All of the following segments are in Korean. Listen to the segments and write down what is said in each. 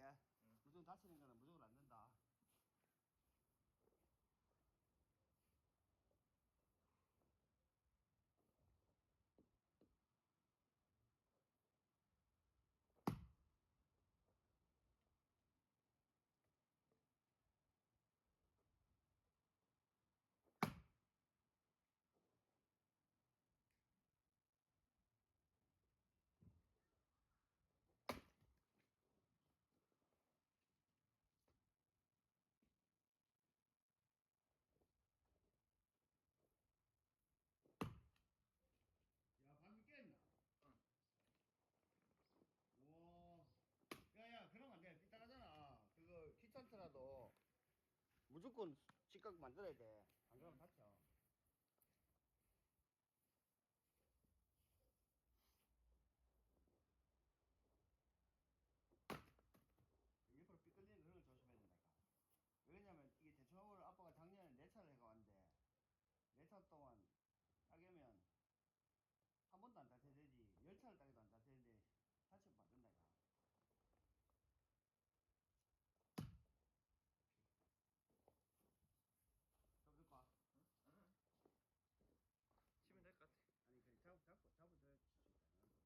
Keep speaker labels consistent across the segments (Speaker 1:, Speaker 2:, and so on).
Speaker 1: 다치게. 무조건 다치는 거는 무조건 안 된다. 야, 방금 깼나? 응. 와. 야야, 그러면 안 돼. 삐딱하잖아. 그거 귀찮더라도 무조건 직각 만들어야 돼. 안 그러면 다쳐. 일부러 삐끌리는 그런 걸 조심해야 된다니까. 왜냐면 이게 대충하고를 아빠가 작년에 4차를 해가 왔는데 4차 동안 따개면 한 번도 안 다쳐야 되지. 10차를 따개도 안 다쳐야 되는데 다치면 안 된다니까. 잡을까?
Speaker 2: 응? 치면 될 것 같아.
Speaker 1: 아니 그래 잡아줘야 칠수 있잖아. 옳지. 옳지.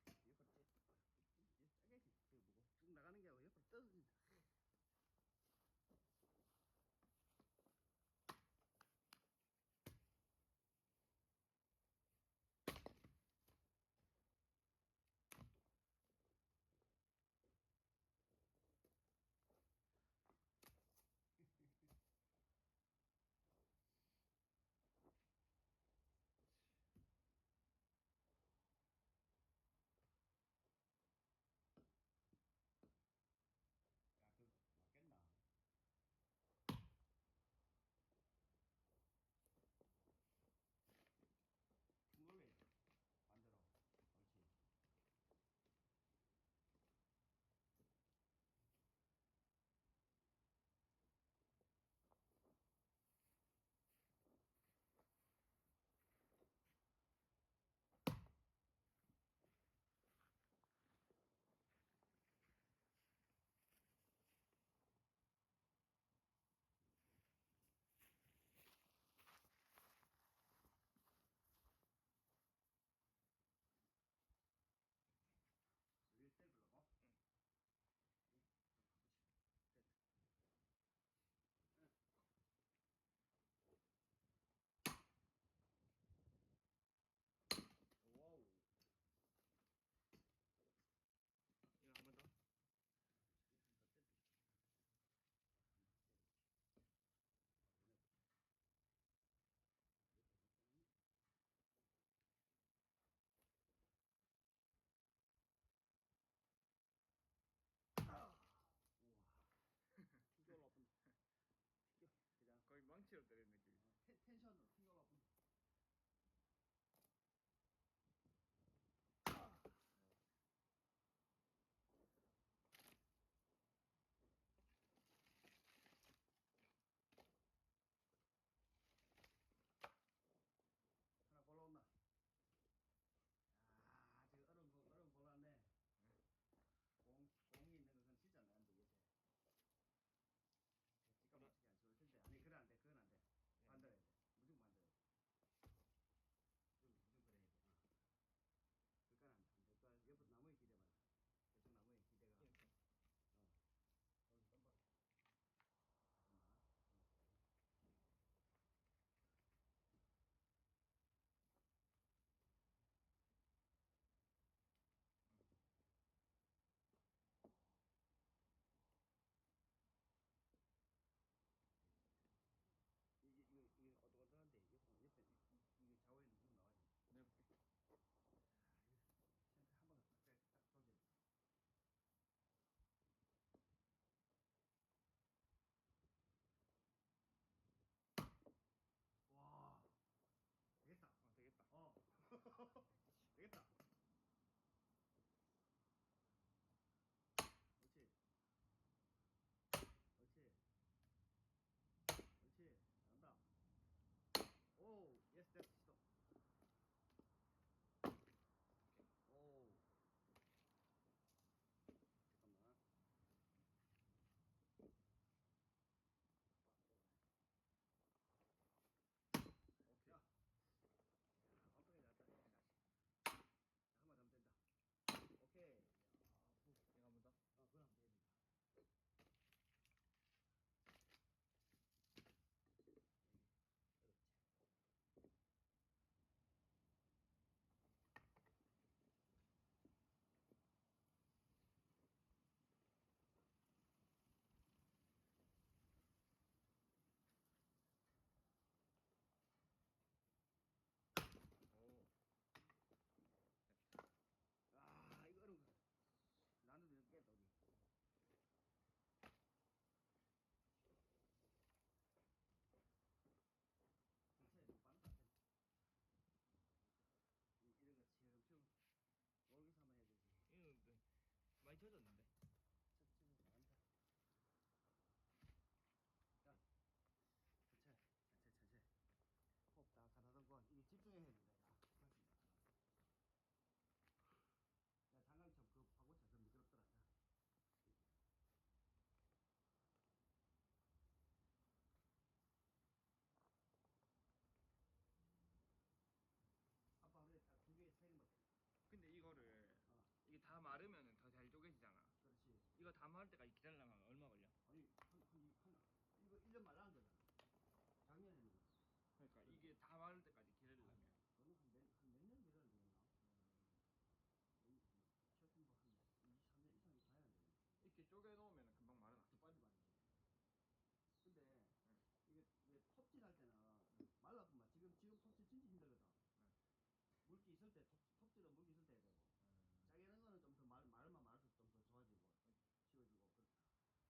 Speaker 1: 이거
Speaker 2: 기다리려면 얼마 걸려?
Speaker 1: 아니 이거 1년 말라는 거잖아. 작년에는
Speaker 2: 그러니까 이게 다 마를 때까지 기다리려면
Speaker 1: 그거는 한 몇 년 기다려야 되겠나? 최소 뭐한 2, 3년 이상이 가야 되겠네.
Speaker 2: 이렇게 쪼개 놓으면 금방 마르나?
Speaker 1: 더 빨리 말이지. 근데
Speaker 2: 응.
Speaker 1: 이게 왜 톱질 할 때는 말랐구만. 지금 톱질 진짜 힘들거든.
Speaker 2: 응.
Speaker 1: 물기 있을 때 톱질은 물기 있을 때 해야 되고.
Speaker 2: 음.
Speaker 1: 짜게는 거는 좀 더 마르면 말아서 좀 더 좋아지고
Speaker 2: 응.
Speaker 1: 쉬워지고 그렇다.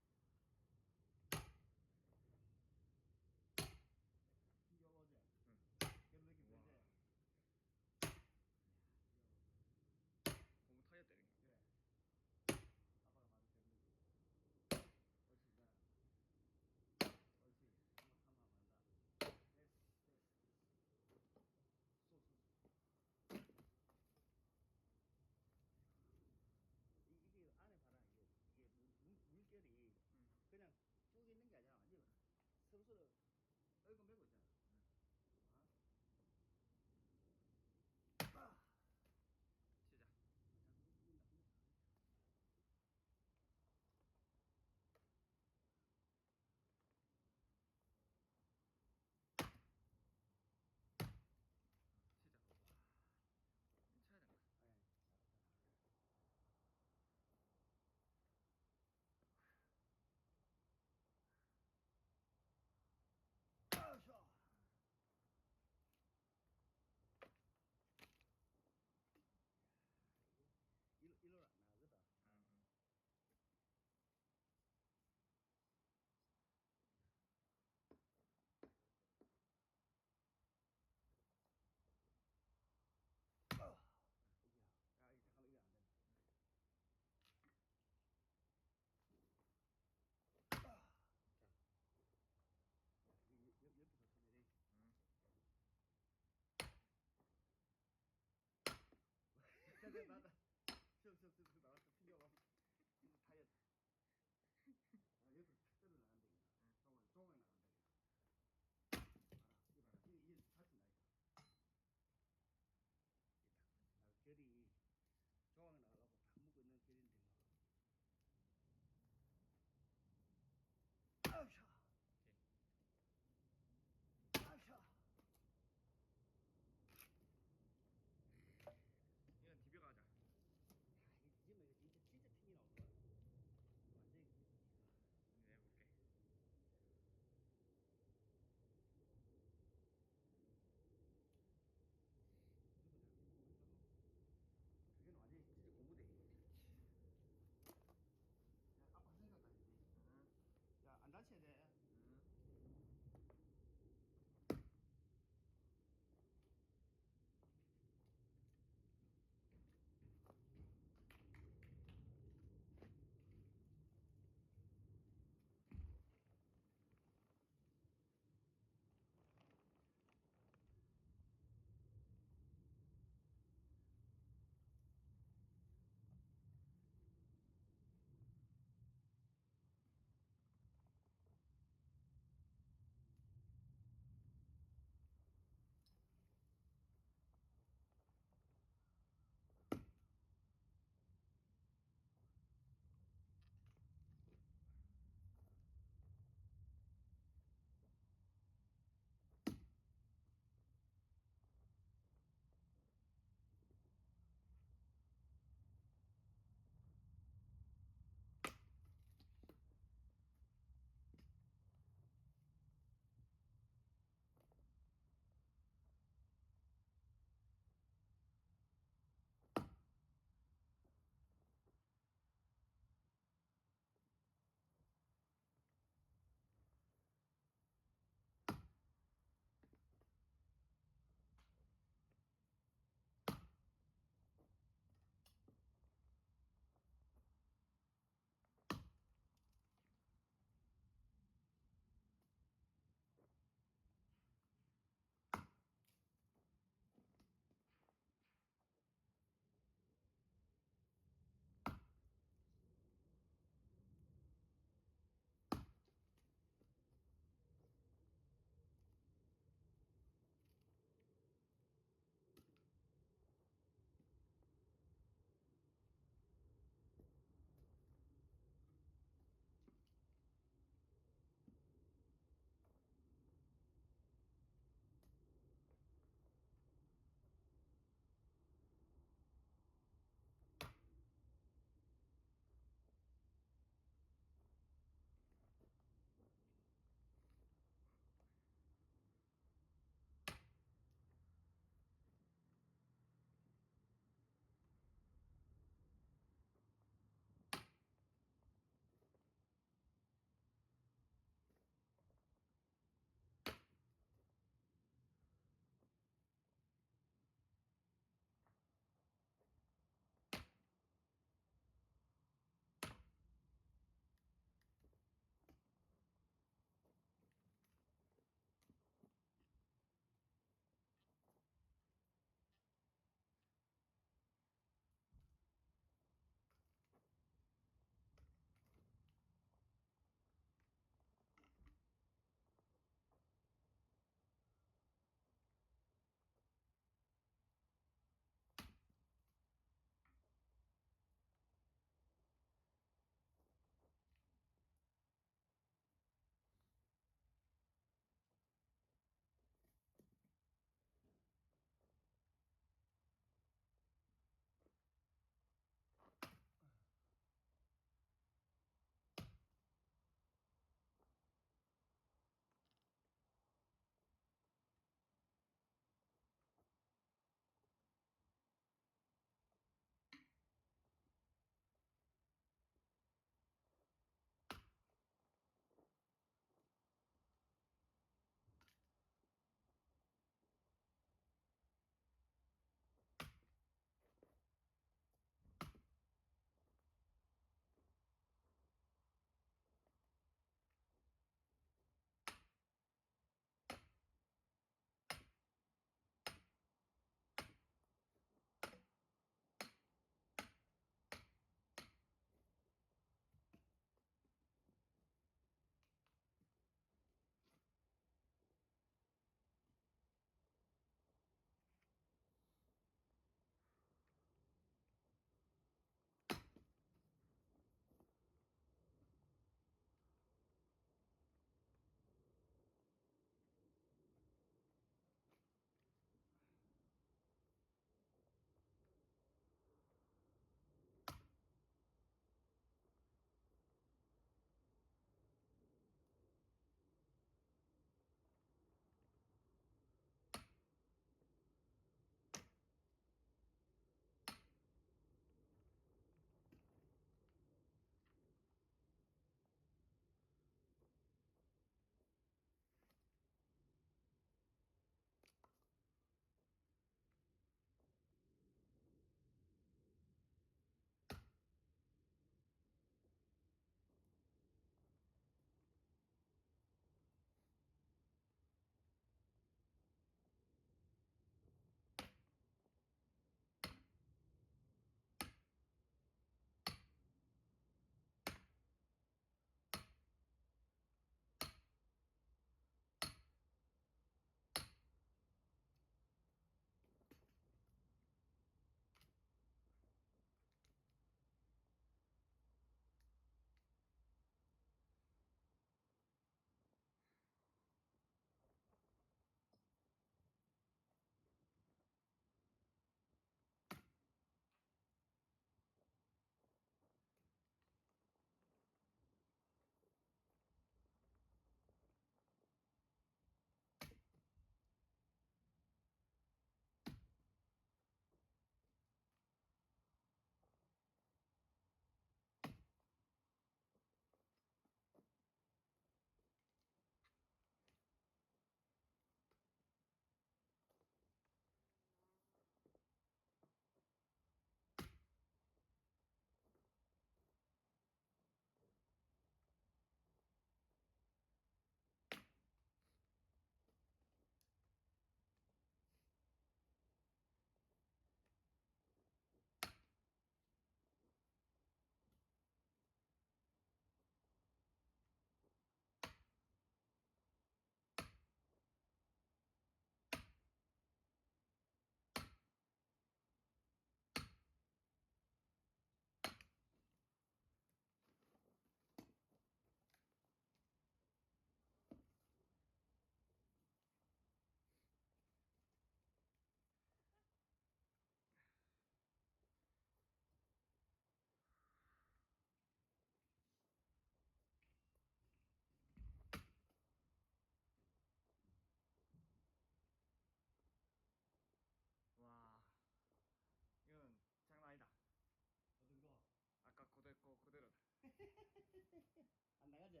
Speaker 1: 안 나가지?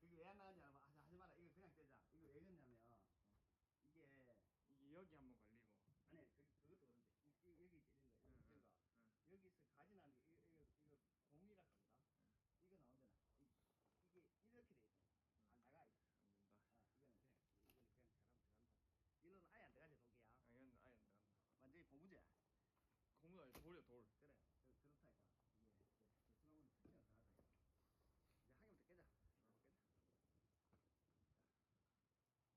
Speaker 1: 이게 왜 안 나가는지 알아? 하지 마라. 이거 그냥 떼자. 이거 왜 그러냐면 이게
Speaker 2: 이게 여기 한번 걸리고.
Speaker 1: 아니 그것도 그런데 여기 때리는 거 이거 제가 여기서 가지 나는 게 이거 공이라 합니다. 이거 나오잖아. 이게 이렇게 돼 있어. 안 나가. 이거.
Speaker 2: 안 된다.
Speaker 1: 이거는 그냥 잘하면 들어간다. 이거는 아예 안 들어가지 독이야.
Speaker 2: 이건 아예 안 들어간다.
Speaker 1: 완전히 고무제.
Speaker 2: 고무가 아니라 돌이야 돌.
Speaker 1: 그래 그렇다니까. 이게 대충하면 특징을 다 하자. 이제 한 개부터 깨자. 깨자.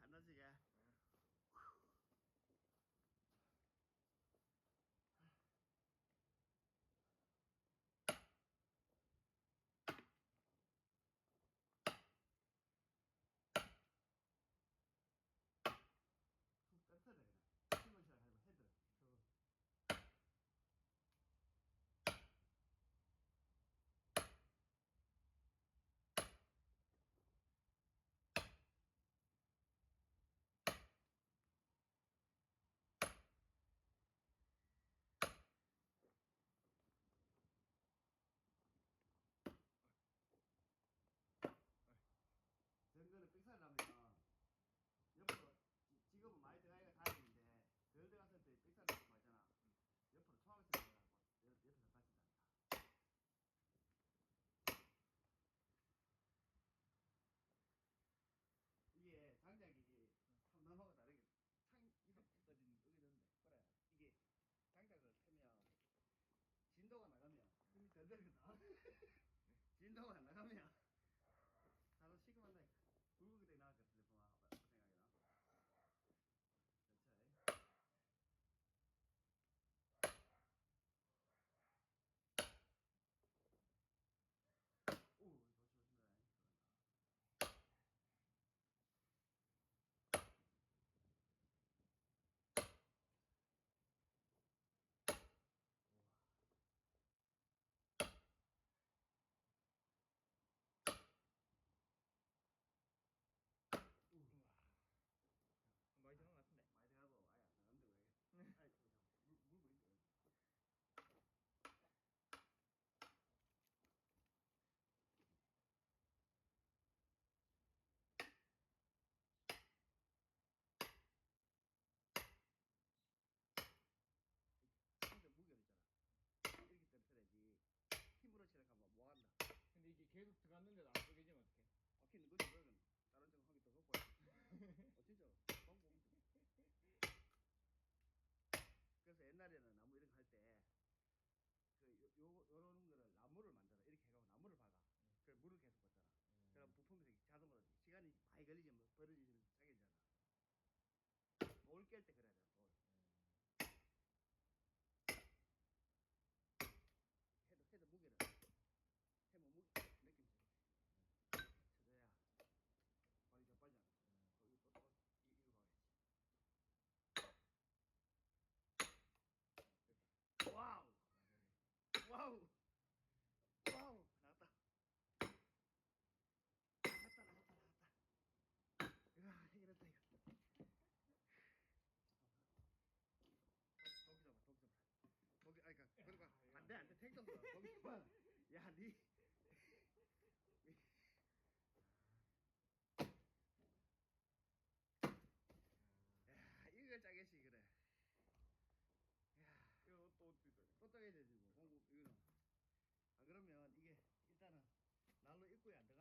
Speaker 1: 안 다치게. 툭 떨어뜨려 그냥. 스머시를 하고 헤드. 툭. 그런 거는 삑사리 나면 옆으로 지금은 많이 들어가니까 다행인데 덜 들어갔을 때 삑사리 나고 하잖아. 옆으로 초항을 들어가고 옆에서 다친다니까. 이게 장작이 남하고 다르게 창 이렇게까지는 여기는데 그래 이게 장작을 패면 진도가 나가면 힘이 덜 들거든. 진도가 안 나가면 바로 시급한다니까. 굵게 되 나갈 것 같은데 그 생각이나. 그렇지. 오 조심조심해.
Speaker 2: 우와. 많이 들어간 것 같은데.
Speaker 1: 많이 들어가도 아예 안 나간데 왜? 아이 물고 있어. 진짜 무게를 있잖아. 이렇게 떨어뜨려야지. 힘으로 치러 가면 뭐 한다.
Speaker 2: 근데 이게 계속 들어갔는데도 안 쪼개지면 어떡해?
Speaker 1: 바퀴는 거지 그러면 다른 쪽 하기 더 갖고 와. 진짜 방법. 그래서 옛날에는 나무 이런 거 할 때 요런 거를 나무를 만들어 이렇게 해가지고 나무를 박아. 그래 물을 계속 받잖아. 그럼 부품에서 자동으로 시간이 많이 걸리지만 벌어지면서 짜게잖아. 돌 깰 때 그래야 돼. 돌. 헤드 무게를 해모 무게 느낌 쳐줘야 발이 자빠지잖아. 거기 또 이거 봐야지. 와우. 와우. 와우. 나왔다. 나왔다. 이야 해결했다 이거. 도끼 잡아. 도끼 아이까 그러니까 안돼 택도 없어. 도끼 잡아. 야니 야 이걸 짜겠지 그래. 야
Speaker 2: 이거 또 어떻게 돼?
Speaker 1: 또 짜게 되지 뭐. 공구 이거는. 아 그러면 이게 일단은 난로 입구에 안 들어가.